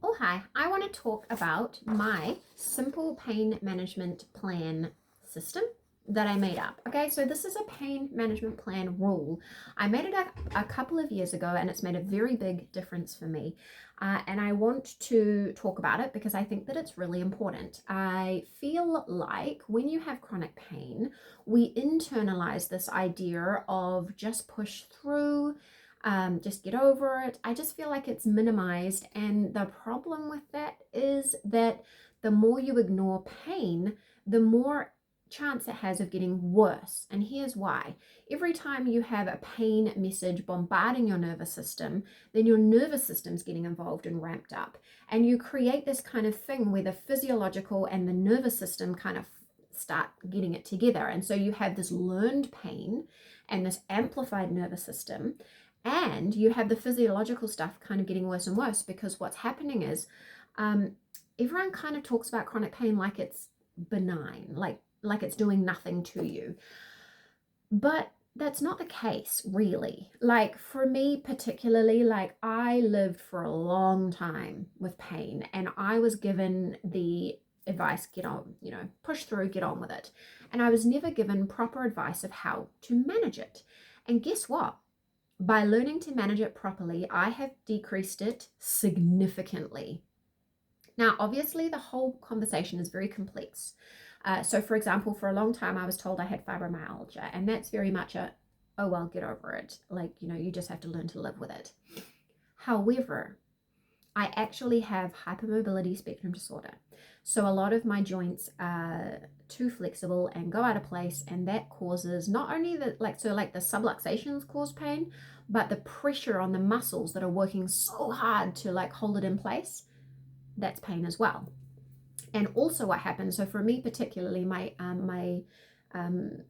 Oh, hi. I want to talk about my simple pain management plan system that I made up. Okay, so this is a pain management plan rule. I made it a couple of years ago and it's made a very big difference for me. And I want to talk about it because I think that it's really important. I feel like when you have chronic pain, we internalize this idea of just push through, just get over it. I just feel like it's minimized. And the problem with that is that the more you ignore pain, the more chance it has of getting worse. And here's why. Every time you have a pain message bombarding your nervous system, then your nervous system's getting involved and ramped up. And you create this kind of thing where the physiological and the nervous system kind of start getting it together. And so you have this learned pain and this amplified nervous system, and you have the physiological stuff kind of getting worse and worse because what's happening is everyone kind of talks about chronic pain like it's benign, like it's doing nothing to you. But that's not the case, really. Like for me particularly, like I lived for a long time with pain and I was given the advice, get on, push through, get on with it. And I was never given proper advice of how to manage it. And guess what? By learning to manage it properly, I have decreased it significantly. Now, obviously, the whole conversation is very complex. So, for example, for a long time, I was told I had fibromyalgia, and that's very much oh, well, get over it. Like, you just have to learn to live with it. However, I actually have hypermobility spectrum disorder. So a lot of my joints are too flexible and go out of place, and that causes not only the the subluxations cause pain, but the pressure on the muscles that are working so hard to hold it in place, that's pain as well. And also what happens, so for me particularly, my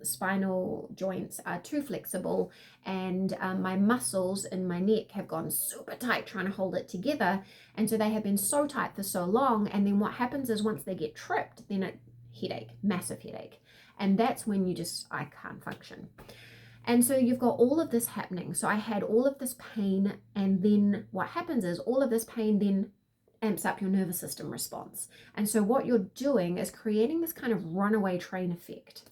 spinal joints are too flexible, and my muscles in my neck have gone super tight trying to hold it together, and so they have been so tight for so long, and then what happens is once they get tripped, then headache, massive headache, and that's when I can't function. And so you've got all of this happening. So I had all of this pain, and then what happens is all of this pain then amps up your nervous system response. And so what you're doing is creating this kind of runaway train effect.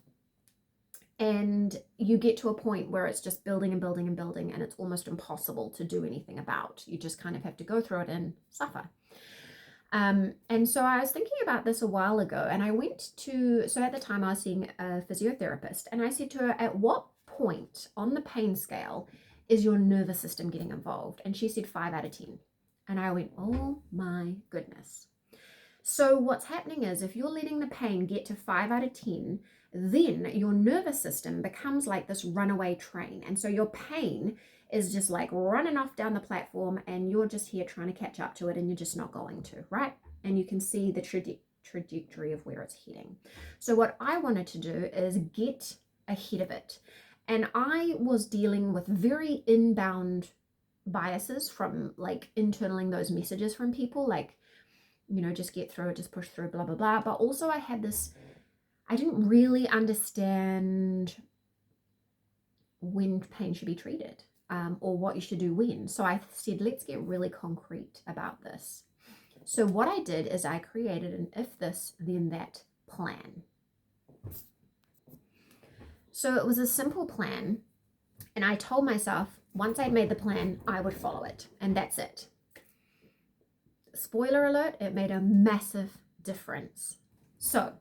And you get to a point where it's just building and building and building, and it's almost impossible to do anything about. You just kind of have to go through it and suffer. And so I was thinking about this a while ago, and I went to, so at the time I was seeing a physiotherapist, and I said to her, at what point on the pain scale is your nervous system getting involved? And she said 5 out of 10. And I went, oh my goodness. So what's happening is if you're letting the pain get to 5 out of 10, then your nervous system becomes like this runaway train. And so your pain is just like running off down the platform, and you're just here trying to catch up to it, and you're just not going to, right? And you can see the trajectory of where it's heading. So what I wanted to do is get ahead of it. And I was dealing with very inbound biases from internaling those messages from people, just get through it, just push through, blah, blah, blah. But also I didn't really understand when pain should be treated, or what you should do when. So I said, let's get really concrete about this. So what I did is I created an if this, then that plan. So it was a simple plan, and I told myself once I'd made the plan, I would follow it, and that's it. Spoiler alert, it made a massive difference. So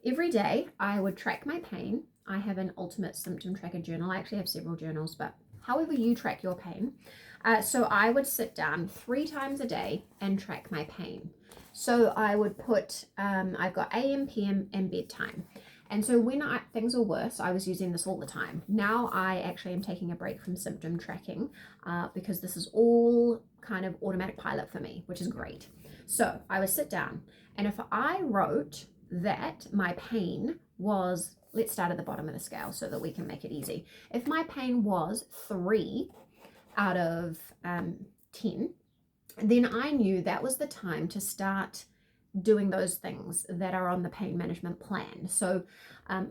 every day I would track my pain. I have an ultimate symptom tracker journal. I actually have several journals, but however you track your pain. So I would sit down 3 times a day and track my pain. So I would put, I've got AM, PM, and bedtime. And so when things were worse, I was using this all the time. Now I actually am taking a break from symptom tracking because this is all kind of automatic pilot for me, which is great. So I would sit down, and if I wrote that my pain was, let's start at the bottom of the scale so that we can make it easy. If my pain was 3 out of 10, then I knew that was the time to start doing those things that are on the pain management plan. So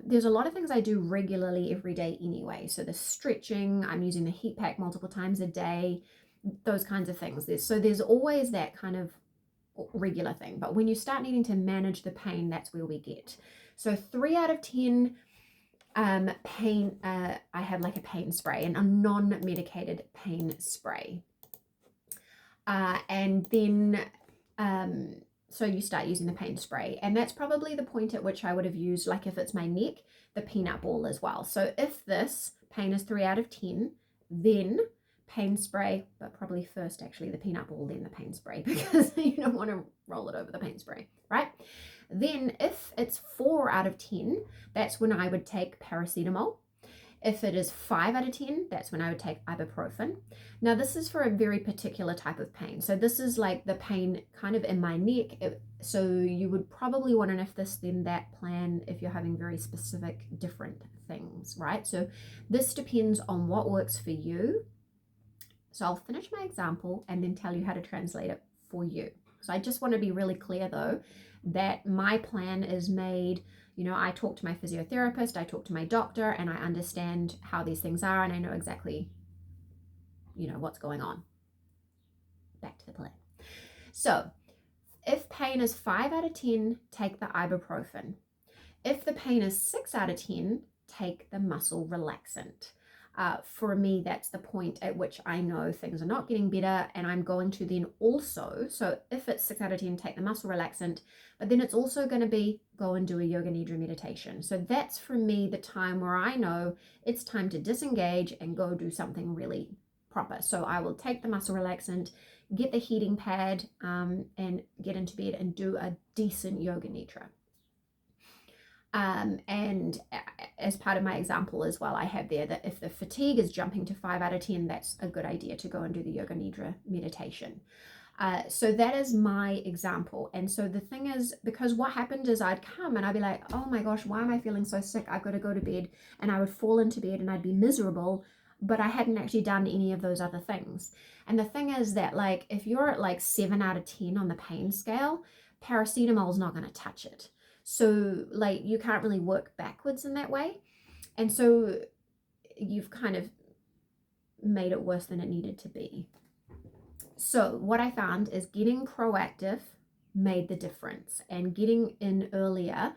there's a lot of things I do regularly every day anyway. So the stretching, I'm using the heat pack multiple times a day, those kinds of things. There's always that kind of regular thing. But when you start needing to manage the pain, that's where we get. So 3 out of 10 pain, I have like a pain spray and a non-medicated pain spray. And then, so you start using the pain spray, and that's probably the point at which I would have used, like if it's my neck, the peanut ball as well. So if this pain is 3 out of 10, then pain spray, but probably first actually the peanut ball, then the pain spray, because you don't want to roll it over the pain spray, right? Then if it's 4 out of 10, that's when I would take paracetamol. If it is 5 out of 10, that's when I would take ibuprofen. Now this is for a very particular type of pain. So this is like the pain kind of in my neck. So you would probably want an if this then that plan if you're having very specific different things, right? So this depends on what works for you. So I'll finish my example and then tell you how to translate it for you. So I just want to be really clear though, that my plan is made, you know, I talk to my physiotherapist, I talk to my doctor, and I understand how these things are, and I know exactly, you know, what's going on. Back to the plan. So if pain is 5 out of 10, take the ibuprofen. If the pain is 6 out of 10, take the muscle relaxant. For me, that's the point at which I know things are not getting better, and I'm going to then also, so if it's 6 out of 10, take the muscle relaxant, but then it's also going to be go and do a yoga nidra meditation. So that's for me the time where I know it's time to disengage and go do something really proper. So I will take the muscle relaxant, get the heating pad, and get into bed and do a decent yoga nidra. And as part of my example as well, I have there that if the fatigue is jumping to 5 out of 10, that's a good idea to go and do the yoga nidra meditation. So that is my example. And so the thing is, because what happened is I'd come and I'd be like, oh my gosh, why am I feeling so sick? I've got to go to bed. And I would fall into bed and I'd be miserable, but I hadn't actually done any of those other things. And the thing is that, like, if you're at like 7 out of 10 on the pain scale, paracetamol is not going to touch it. So like you can't really work backwards in that way. And so you've kind of made it worse than it needed to be. So what I found is getting proactive made the difference, and getting in earlier,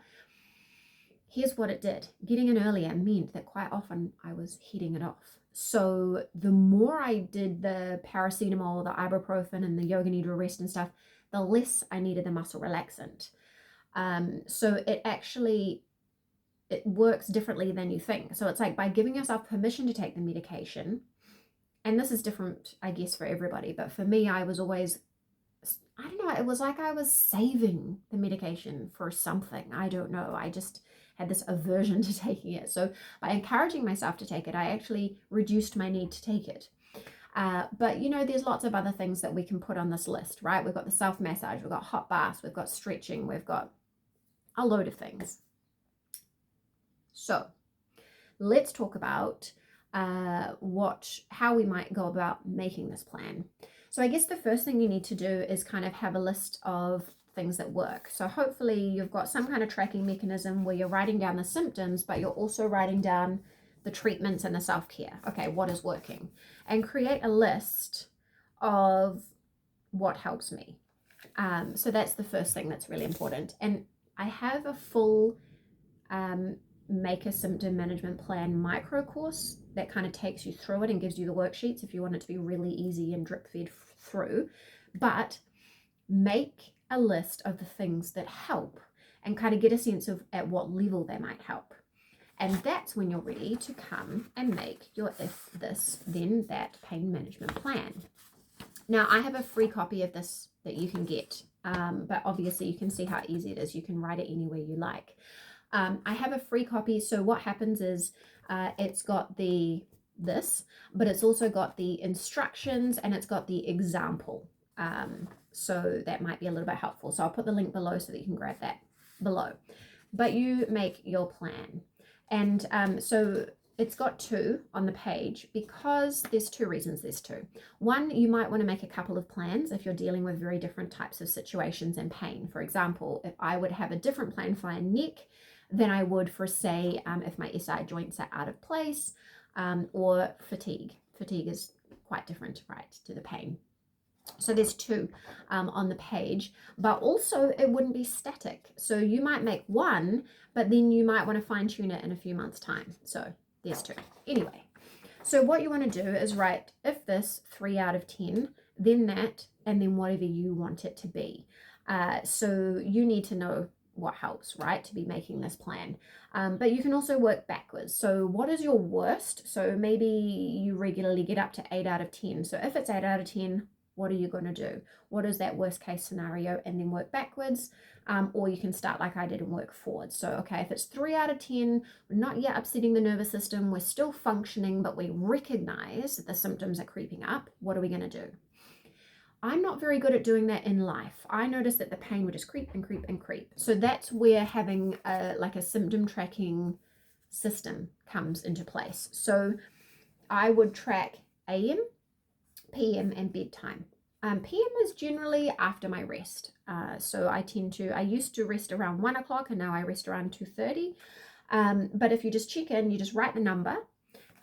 here's what it did. Getting in earlier meant that quite often I was heading it off. So the more I did the paracetamol, the ibuprofen, and the yoga nidra rest and stuff, the less I needed the muscle relaxant. So it works differently than you think. So it's like by giving yourself permission to take the medication, and this is different, I guess, for everybody, but for me, I was always, I don't know, it was like I was saving the medication for something. I don't know. I just had this aversion to taking it. So by encouraging myself to take it, I actually reduced my need to take it. But you know, there's lots of other things that we can put on this list, right? We've got the self-massage, we've got hot baths, we've got stretching, we've got a load of things. So let's talk about how we might go about making this plan. So I guess the first thing you need to do is kind of have a list of things that work. So hopefully you've got some kind of tracking mechanism where you're writing down the symptoms, but you're also writing down the treatments and the self-care. Okay, what is working? And create a list of what helps me. So that's the first thing that's really important. And I have a full Make a Symptom Management Plan micro course that kind of takes you through it and gives you the worksheets if you want it to be really easy and drip fed through. But make a list of the things that help and kind of get a sense of at what level they might help. And that's when you're ready to come and make your if this then that pain management plan. Now I have a free copy of this that you can get, but obviously you can see how easy it is. You can write it anywhere you like. I have a free copy. So what happens is it's got this, but it's also got the instructions and it's got the example. So that might be a little bit helpful. So I'll put the link below so that you can grab that below. But you make your plan. And so it's got 2 on the page because there's 2 reasons there's 2. One, you might want to make a couple of plans if you're dealing with very different types of situations and pain. For example, if I would have a different plan for my neck than I would for, say, if my SI joints are out of place, or fatigue. Fatigue is quite different, right, to the pain. So there's two on the page, but also it wouldn't be static. So you might make one, but then you might want to fine tune it in a few months' time. So there's two. Anyway, so what you want to do is write if this 3 out of 10, then that, and then whatever you want it to be. So you need to know what helps, right, to be making this plan. But you can also work backwards. So what is your worst? So maybe you regularly get up to 8 out of 10. So if it's 8 out of 10, what are you going to do? What is that worst case scenario? And then work backwards. Or you can start like I did and work forward. So, okay, if it's 3 out of 10, we're not yet upsetting the nervous system, we're still functioning, but we recognize that the symptoms are creeping up. What are we going to do? I'm not very good at doing that in life. I noticed that the pain would just creep and creep and creep. So that's where having like a symptom tracking system comes into place. So I would track AM, PM, and bedtime. PM is generally after my rest. So I used to rest around 1 o'clock and now I rest around 2:30. But if you just check in, you just write the number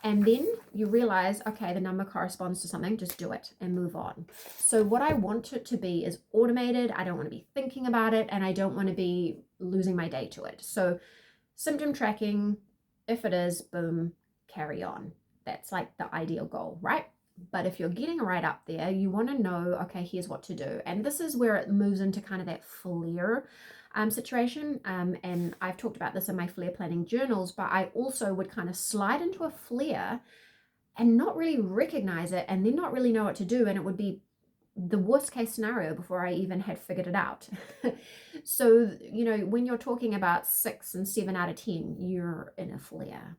and then you realize, okay, the number corresponds to something, just do it and move on. So what I want it to be is automated. I don't want to be thinking about it and I don't want to be losing my day to it. So symptom tracking, if it is, boom, carry on. That's like the ideal goal, right? But if you're getting right up there, you want to know, okay, here's what to do. And this is where it moves into kind of that flare situation. And I've talked about this in my flare planning journals, but I also would kind of slide into a flare and not really recognize it and then not really know what to do. And it would be the worst case scenario before I even had figured it out. So, you know, when you're talking about 6 and 7 out of 10, you're in a flare.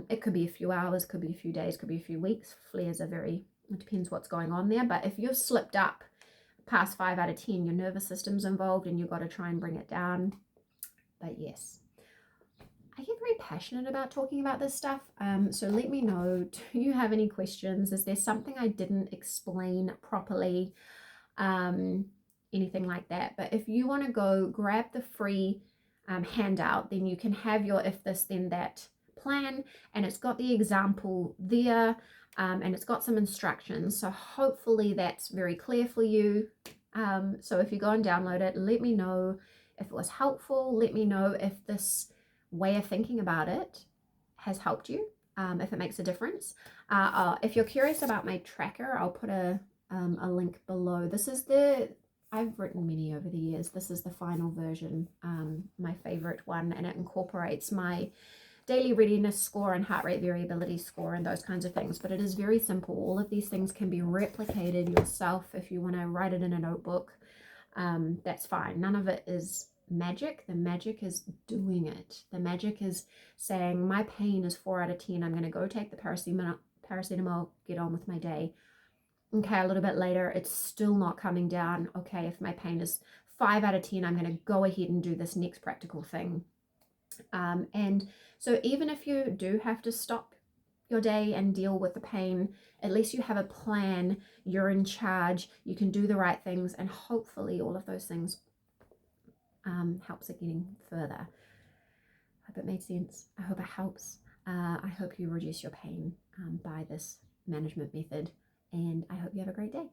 It could be a few hours, could be a few days, could be a few weeks. Flares are it depends what's going on there. But if you've slipped up past 5 out of 10, your nervous system's involved and you've got to try and bring it down. But yes, I get very passionate about talking about this stuff. So let me know, do you have any questions? Is there something I didn't explain properly? Anything like that. But if you want to go grab the free handout, then you can have your if this then that plan, and it's got the example there, and it's got some instructions, so hopefully that's very clear for you. So if you go and download it, let me know if it was helpful. Let me know if this way of thinking about it has helped you, if it makes a difference. If you're curious about my tracker, I'll put a link below. This is I've written many over the years. This is the final version, my favorite one, and it incorporates my daily readiness score and heart rate variability score and those kinds of things. But it is very simple. All of these things can be replicated yourself if you want to write it in a notebook. That's fine. None of it is magic. The magic is doing it. The magic is saying my pain is 4 out of 10. I'm going to go take the paracetamol, get on with my day. Okay, a little bit later, it's still not coming down. Okay, if my pain is 5 out of 10, I'm going to go ahead and do this next practical thing. And so even if you do have to stop your day and deal with the pain, at least you have a plan, you're in charge, you can do the right things, and hopefully all of those things helps it getting further. I hope it made sense. I hope it helps. I hope you reduce your pain by this management method, and I hope you have a great day.